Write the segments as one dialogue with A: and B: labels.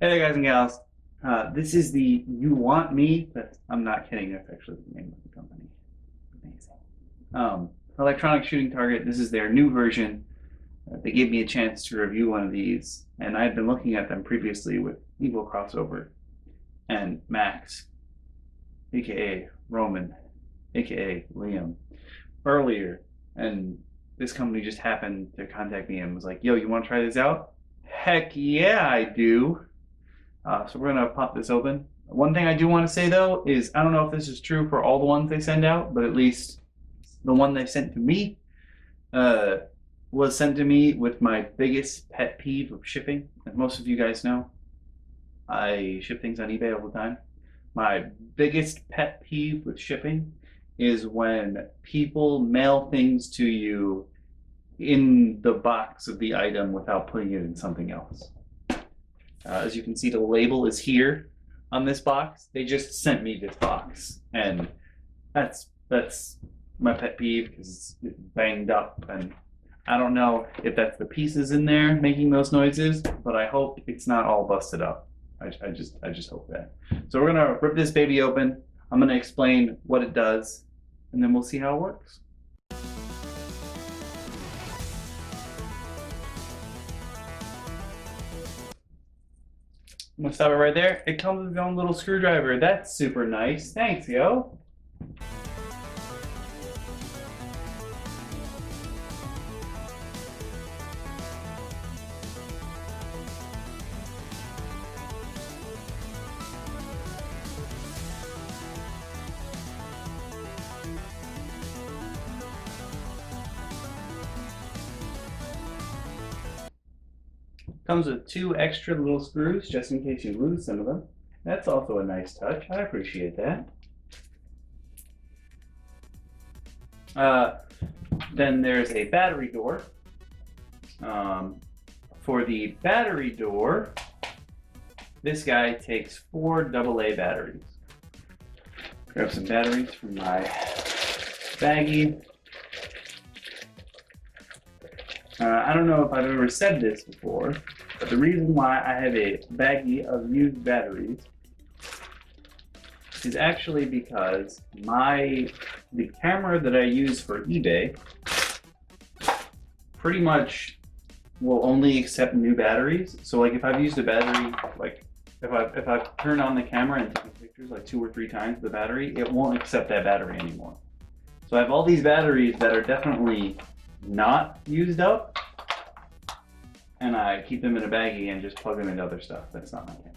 A: Hey there, guys and gals. This is the Uwantme. I'm not kidding. That's actually the name of the company. Amazing. Electronic shooting target. This is their new version. They gave me a chance to review one of these, and I had been looking at them previously with Evil Crossover and Max, aka Roman, aka Liam, earlier. And this company just happened to contact me and was like, "Yo, you want to try this out?" Heck yeah, I do. So we're gonna pop this open. One thing I do want to say though is I don't know if this is true for all the ones they send out, but at least the one they sent to me uh, was sent to me with my biggest pet peeve of shipping. As most of you guys know, I ship things on eBay all the time. My biggest pet peeve with shipping is when people mail things to you in the box of the item without putting it in something else. As you can see, the label is here on this box. They just sent me this box, and that's my pet peeve because it's banged up, and I don't know if that's the pieces in there making those noises, but I hope it's not all busted up. I just hope that. So we're gonna rip this baby open. I'm gonna explain what it does, and then we'll see how it works. I'm gonna stop it right there. It comes with its own little screwdriver. That's super nice. Thanks, yo. Comes with 2 extra little screws just in case you lose some of them. That's also a nice touch. I appreciate that. Uh, then there's a battery door. For the battery door, this guy takes 4 AA batteries. Grab some batteries from my baggie. I don't know if I've ever said this before, but the reason why I have a baggie of used batteries is actually because the camera that I use for eBay pretty much will only accept new batteries. So like if I've used a battery, like if I've turned on the camera and taken pictures like 2 or 3 times the battery, it won't accept that battery anymore. So I have all these batteries that are definitely not used up, and I keep them in a baggie and just plug them into other stuff that's not my camera.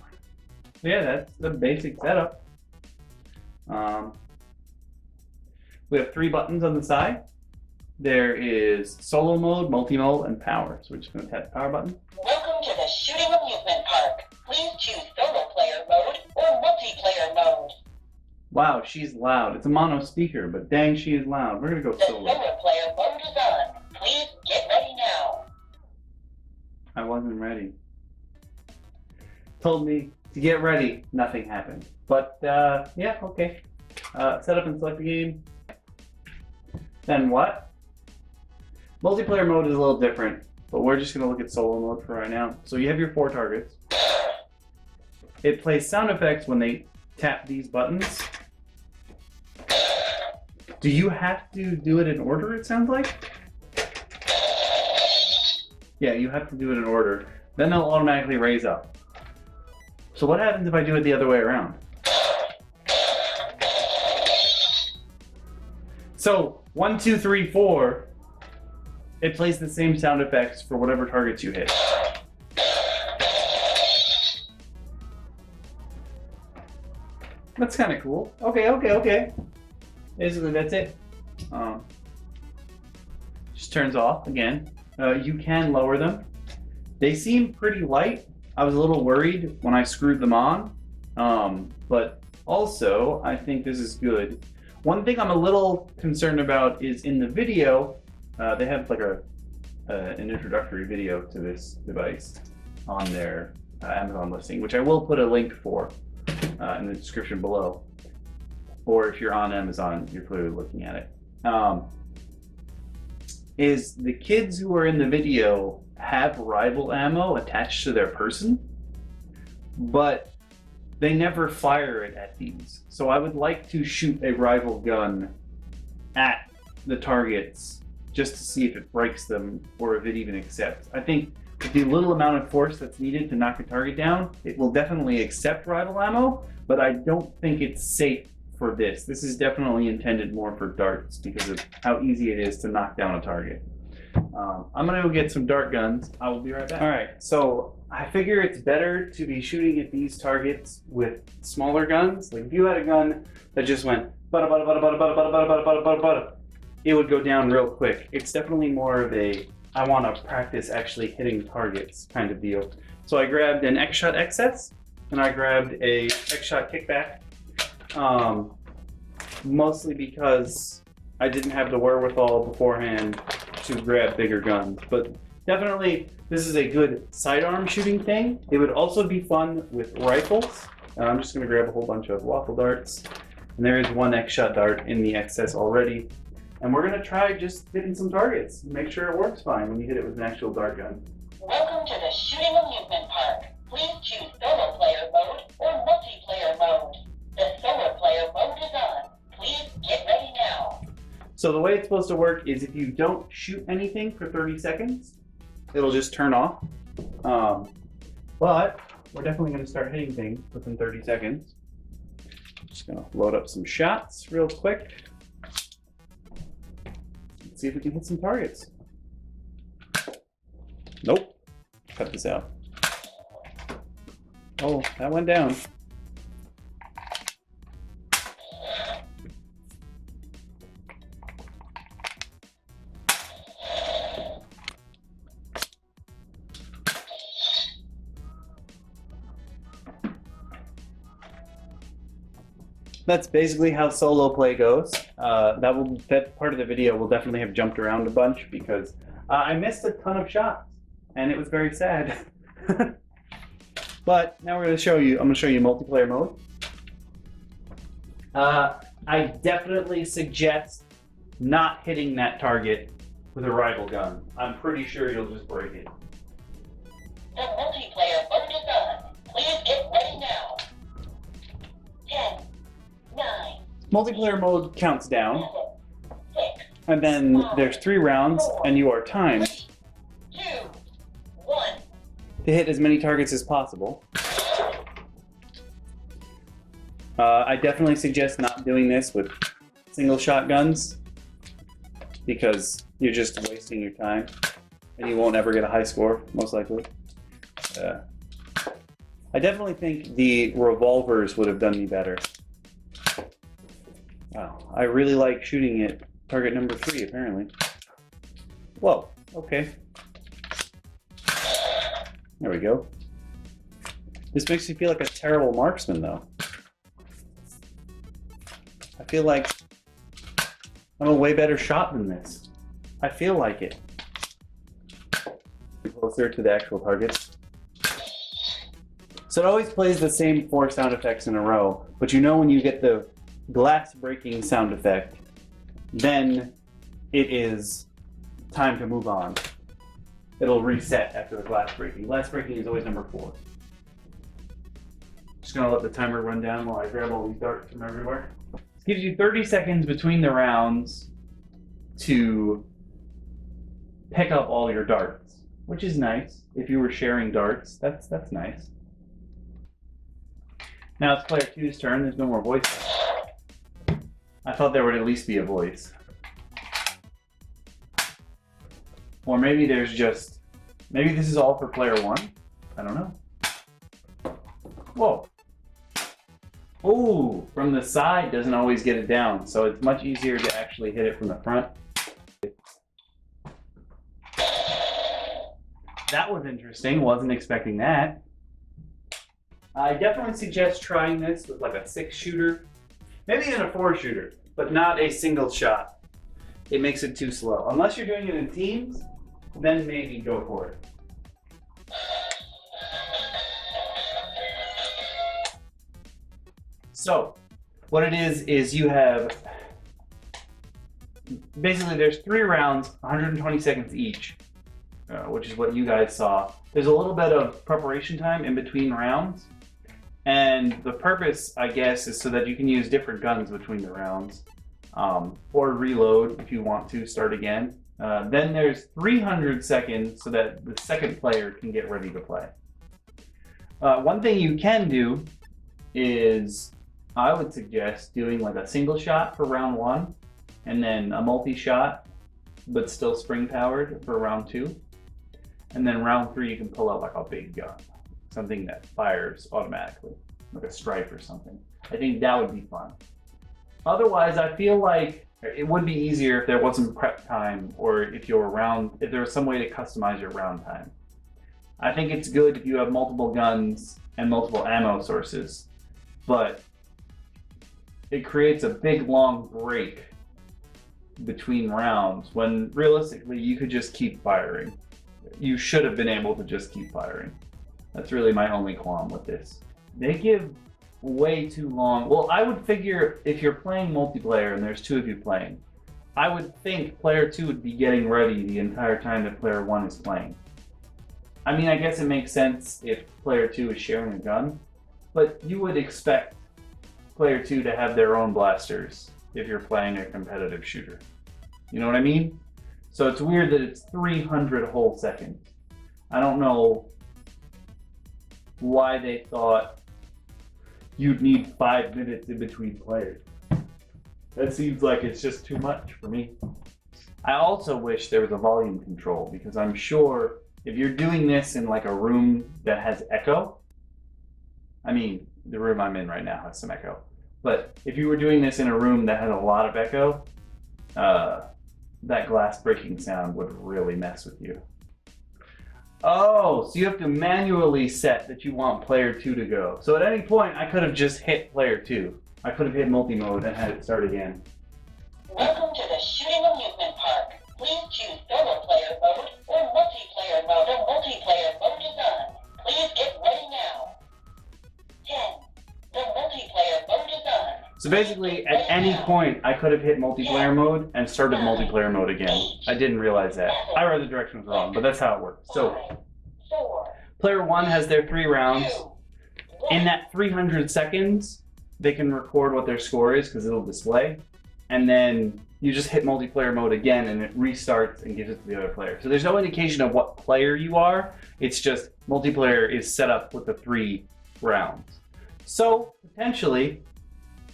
A: So yeah, that's the basic setup. We have 3 buttons on the side. There is solo mode, multi-mode, and power. So we're just going to tap the power button.
B: Welcome to the shooting amusement park. Please choose solo player mode or multiplayer mode.
A: Wow, she's loud. It's a mono speaker, but dang, she is loud. We're going to go
B: The
A: solo.
B: solo player mode is on. Please get ready now.
A: I wasn't ready. Told me to get ready. Nothing happened. But yeah, okay. Set up and select the game. Then what? Multiplayer mode is a little different, but we're just going to look at solo mode for right now. So you have your 4 targets. It plays sound effects when they tap these buttons. Do you have to do it in order, it sounds like? Yeah, you have to do it in order. Then they'll automatically raise up. So what happens if I do it the other way around? So 1, 2, 3, 4, it plays the same sound effects for whatever targets you hit. That's kind of cool. Okay. Basically, that's it. Just turns off again. You can lower them. They seem pretty light. I was a little worried when I screwed them on, but also I think this is good. One thing I'm a little concerned about is in the video, they have like an introductory video to this device on their Amazon listing, which I will put a link for in the description below. Or if you're on Amazon, you're clearly looking at it. Is the kids who are in the video have rival ammo attached to their person, but they never fire it at these. So I would like to shoot a rival gun at the targets just to see if it breaks them or if it even accepts. I think with the little amount of force that's needed to knock a target down, it will definitely accept rival ammo, but I don't think it's safe for this. This is definitely intended more for darts because of how easy it is to knock down a target. I'm gonna go get some dart guns. I will be right back. All right, so I figure it's better to be shooting at these targets with smaller guns. Like if you had a gun that just went bada bada bada bada bada bada bada bada bada bada bada, it would go down real quick. It's definitely more of a I want to practice actually hitting targets kind of deal. So I grabbed an X-Shot XS and I grabbed a X-Shot Kickback, mostly because I didn't have the wherewithal beforehand to grab bigger guns. But definitely, this is a good sidearm shooting thing. It would also be fun with rifles. I'm just going to grab a whole bunch of waffle darts. And there is one X-Shot dart in the XS already. And we're going to try just hitting some targets and make sure it works fine when you hit it with an actual dart gun.
B: Welcome to the Shooting Amusement Park. Please choose solo player mode or multiplayer mode. The solo player mode is on. Please get ready now.
A: So the way it's supposed to work is if you don't shoot anything for 30 seconds, it'll just turn off. But we're definitely going to start hitting things within 30 seconds. Just going to load up some shots real quick. Let's see if we can hit some targets. Nope. Cut this out. Oh, that went down. That's basically how solo play goes. That part of the video will definitely have jumped around a bunch because I missed a ton of shots and it was very sad. But now I'm going to show you multiplayer mode. I definitely suggest not hitting that target with a rival gun. I'm pretty sure you'll just break it.
B: The multiplayer mode is on. Please get ready now. 10, 9.
A: Multiplayer mode counts down,
B: 7, 6,
A: and then there's 3 rounds, and you are timed
B: 3, 2, 1.
A: to hit as many targets as possible. I definitely suggest not doing this with single shotguns because you're just wasting your time and you won't ever get a high score, most likely. I definitely think the revolvers would have done me better. Wow, I really like shooting at target number 3, apparently. Whoa, okay. There we go. This makes me feel like a terrible marksman, though. I feel like I'm a way better shot than this. I feel like it. Closer to the actual target. So it always plays the same 4 sound effects in a row, but you know when you get the glass breaking sound effect, then it is time to move on. It'll reset after the glass breaking. Glass breaking is always number 4. Just gonna let the timer run down while I grab all these darts from everywhere. This gives you 30 seconds between the rounds to pick up all your darts, which is nice. If you were sharing darts, that's nice. Now it's player 2's turn. There's no more voices. I thought there would at least be a voice. Or maybe there's just, maybe this is all for player 1? I don't know. Whoa. Ooh, from the side doesn't always get it down, so it's much easier to actually hit it from the front. That was interesting, wasn't expecting that. I definitely suggest trying this with like a 6-shooter, maybe even a 4-shooter, but not a single shot. It makes it too slow. Unless you're doing it in teams, then maybe go for it. So, what it is you have, basically there's 3 rounds, 120 seconds each, which is what you guys saw. There's a little bit of preparation time in between rounds, And the purpose, I guess, is so that you can use different guns between the rounds, or reload if you want to start again. Then there's 300 seconds so that the second player can get ready to play. One thing you can do is, I would suggest doing like a single shot for round 1, and then a multi-shot, but still spring-powered for round 2. And then round 3 you can pull out like a big gun, something that fires automatically, like a strike or something. I think that would be fun. Otherwise, I feel like it would be easier if there wasn't prep time, or if there was some way to customize your round time. I think it's good if you have multiple guns and multiple ammo sources, but it creates a big long break between rounds when realistically you could just keep firing. You should have been able to just keep firing. That's really my only qualm with this. They give way too long. Well, I would figure if you're playing multiplayer and there's 2 of you playing, I would think player 2 would be getting ready the entire time that player 1 is playing. I mean, I guess it makes sense if player 2 is sharing a gun, but you would expect player 2 to have their own blasters if you're playing a competitive shooter. You know what I mean? So it's weird that it's 300 whole seconds. I don't know why they thought you'd need 5 minutes in between players. That seems like it's just too much for me. I also wish there was a volume control, because I'm sure if you're doing this in like a room that has echo, I mean, the room I'm in right now has some echo, but if you were doing this in a room that had a lot of echo, that glass breaking sound would really mess with you. Oh, so you have to manually set that you want player 2 to go. So at any point, I could have just hit player 2. I could have hit multi-mode and had it start again.
B: Welcome to the Shooting Amusement Park. Please choose solo player mode or multiplayer mode. The multiplayer mode is on. Please get ready now. 10. The multiplayer mode is on.
A: So basically, at any point, I could have hit multiplayer mode and started multiplayer mode again. I didn't realize that. I read the directions wrong, but that's how it works. So, player 1 has their 3 rounds. In that 300 seconds, they can record what their score is because it'll display. And then you just hit multiplayer mode again and it restarts and gives it to the other player. So there's no indication of what player you are. It's just multiplayer is set up with the 3 rounds. So potentially,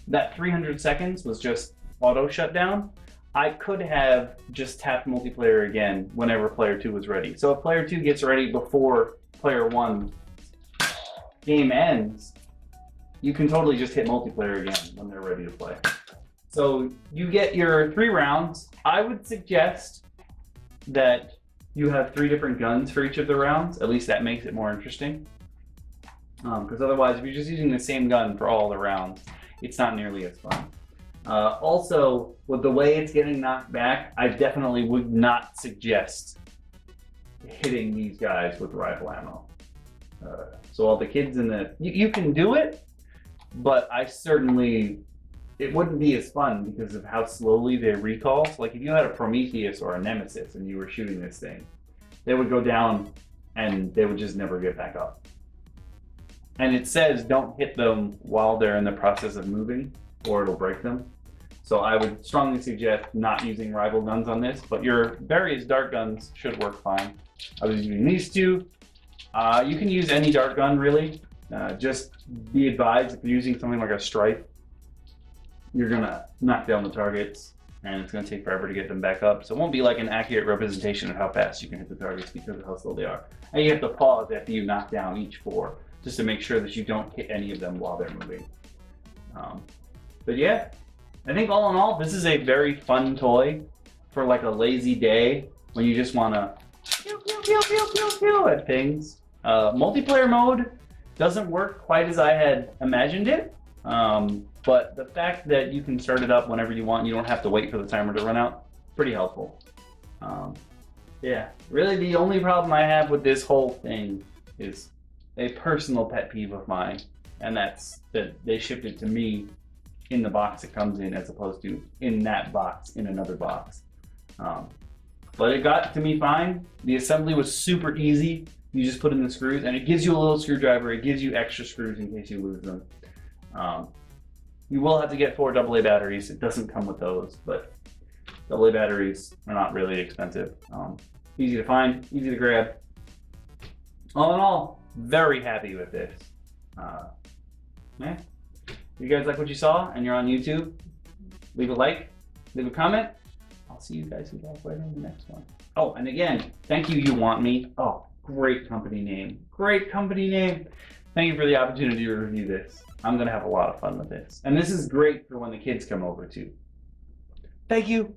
A: that 300 seconds was just auto shutdown. I could have just tapped multiplayer again whenever player 2 was ready. So if player 2 gets ready before player 1 game ends, you can totally just hit multiplayer again when they're ready to play. So you get your 3 rounds. I would suggest that you have 3 different guns for each of the rounds. At least that makes it more interesting. Because otherwise, if you're just using the same gun for all the rounds, it's not nearly as fun. Also, with the way it's getting knocked back, I definitely would not suggest hitting these guys with rifle ammo. So all the kids in the... You can do it, but it wouldn't be as fun because of how slowly they recall. So like if you had a Prometheus or a Nemesis and you were shooting this thing, they would go down and they would just never get back up. And it says don't hit them while they're in the process of moving or it'll break them. So I would strongly suggest not using rival guns on this, but your various dart guns should work fine. I was using these 2. You can use any dart gun really. Just be advised if you're using something like a Stripe, you're gonna knock down the targets and it's gonna take forever to get them back up. So it won't be like an accurate representation of how fast you can hit the targets because of how slow they are. And you have to pause after you knock down each 4 just to make sure that you don't hit any of them while they're moving. But yeah, I think all in all, this is a very fun toy for like a lazy day when you just wanna pew, pew, pew, pew, pew, pew at things. Multiplayer mode doesn't work quite as I had imagined it. But the fact that you can start it up whenever you want, you don't have to wait for the timer to run out, pretty helpful. Yeah, really the only problem I have with this whole thing is a personal pet peeve of mine, and that's that they shipped it to me in the box it comes in as opposed to in that box in another box. But it got to me fine. The assembly was super easy. You just put in the screws, and it gives you a little screwdriver. It gives you extra screws in case you lose them. You will have to get 4 AA batteries. It doesn't come with those, but AA batteries are not really expensive. Easy to find, easy to grab. All in all, very happy with this. Yeah. If you guys like what you saw and you're on YouTube, leave a like, leave a comment. I'll see you guys later in the next one. Oh, and again, thank you, Uwantme. Oh, great company name. Great company name. Thank you for the opportunity to review this. I'm going to have a lot of fun with this. And this is great for when the kids come over too. Thank you.